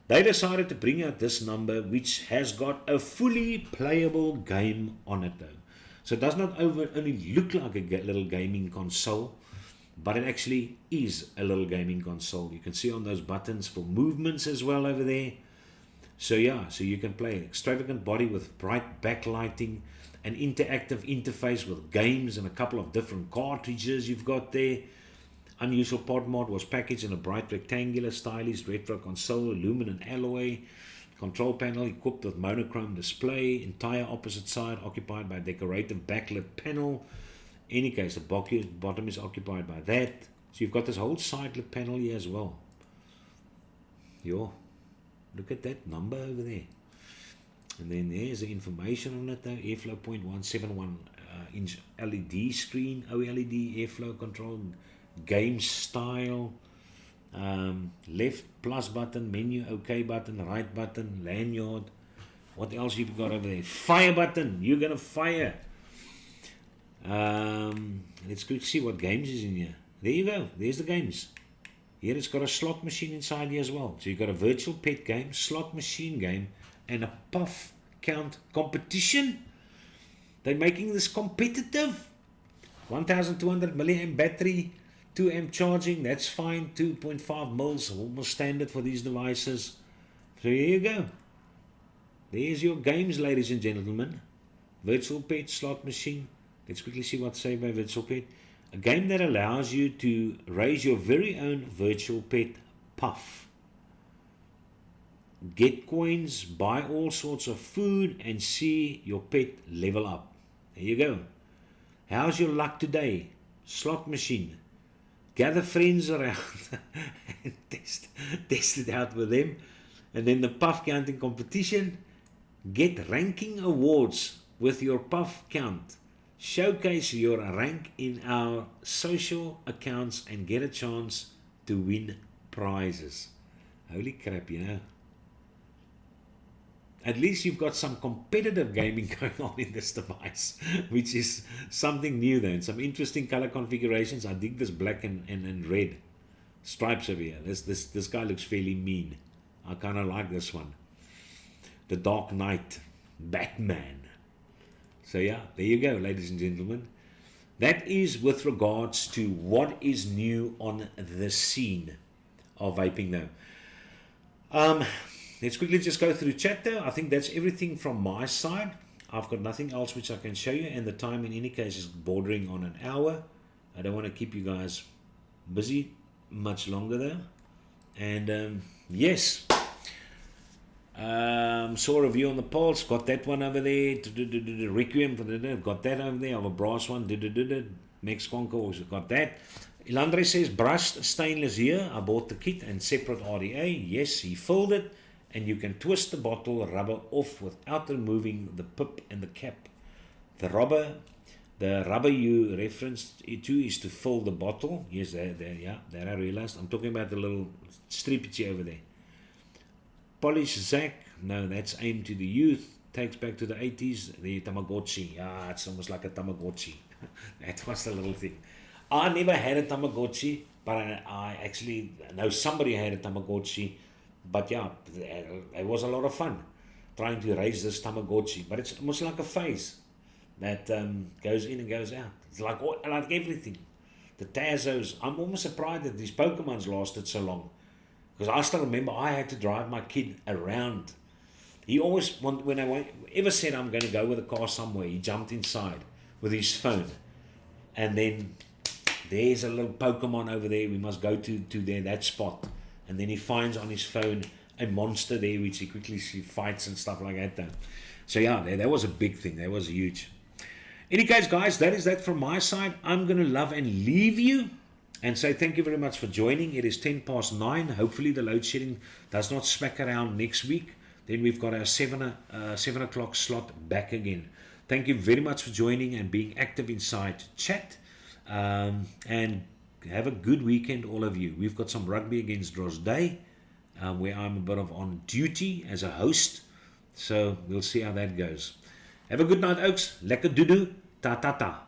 They decided to bring out this number which has got a fully playable game on it though. So it does not only look like a little gaming console, but it actually is a little gaming console. You can see on those buttons for movements as well over there. So yeah, so you can play an extravagant body with bright backlighting, an interactive interface with games and a couple of different cartridges you've got there. Unusual pod mod was packaged in a bright rectangular stylish retro console, aluminum alloy, control panel equipped with monochrome display, entire opposite side occupied by a decorative backlit panel. In any case, the bottom is occupied by that. So you've got this whole side lit panel here as well. Yo, look at that number over there. And then there's the information on it though. Airflow 0.171 inch LED screen, OLED airflow control, game style, left plus button, menu OK button, right button, lanyard. What else you've got over there? Fire button. You're gonna fire. Let's go see what games is in here. There you go. There's the games. Here it's got a slot machine inside here as well. So you've got a virtual pet game, slot machine game, and a puff count competition. They're making this competitive. 1200 milliamp battery, 2 amp charging, that's fine. 2.5 mils, almost standard for these devices. So here you go. There's your games, ladies and gentlemen. Virtual pet, slot machine. Let's quickly see what's saved by virtual pet. A game that allows you to raise your very own virtual pet puff. Get coins, buy all sorts of food, and see your pet level up. There you go. How's your luck today? Slot machine. Gather friends around and test it out with them. And then the puff counting competition. Get ranking awards with your puff count. Showcase your rank in our social accounts and get a chance to win prizes. Holy crap, you know. At least you've got some competitive gaming going on in this device, which is something new then. Some interesting color configurations. I dig this black and red stripes over here. This guy looks fairly mean. I kind of like this one. the Dark Knight, Batman. So yeah, there you go, ladies and gentlemen. That is with regards to what is new on the scene of vaping now. Let's quickly just go through chat though. I think that's everything from my side. I've got nothing else which I can show you, and the time in any case is bordering on an hour. I don't want to keep you guys busy much longer though. And yes, saw a review on the Pulse, got that one over there. Requiem, got that over there. I have a brass one. Max Conquer also got that. Ilandre says brushed stainless here. I bought the kit and separate RDA. Yes, he filled it, and you can twist the bottle rubber off without removing the pip and the cap. The rubber you referenced to is to fill the bottle. Yes, yeah, that I realized. I'm talking about the little strippy over there. Polish Zach, no, that's aimed to the youth. Takes back to the 80s. The Tamagotchi. Yeah, it's almost like a Tamagotchi. That was the little thing. I never had a Tamagotchi, but I actually know somebody had a Tamagotchi. But yeah, it was a lot of fun trying to raise this Tamagotchi. But it's almost like a phase that goes in and goes out. It's like everything. The Tazos. I'm almost surprised that these Pokemons lasted so long. Because I still remember I had to drive my kid around. He always, when I ever said I'm going to go with a car somewhere, he jumped inside with his phone. And then there's a little Pokemon over there. We must go to that spot. And then he finds on his phone a monster there, which he quickly fights and stuff like that. Though. So yeah, that was a big thing. That was huge. Any case, guys, that is that from my side. I'm going to love and leave you and say thank you very much for joining. It is 9:10. Hopefully the load shedding does not smack around next week. Then we've got our 7 o'clock slot back again. Thank you very much for joining and being active inside chat. And have a good weekend, all of you. We've got some rugby against Drosday, where I'm a bit of on duty as a host. So we'll see how that goes. Have a good night, Oaks. Lekker doodoo. Ta ta ta.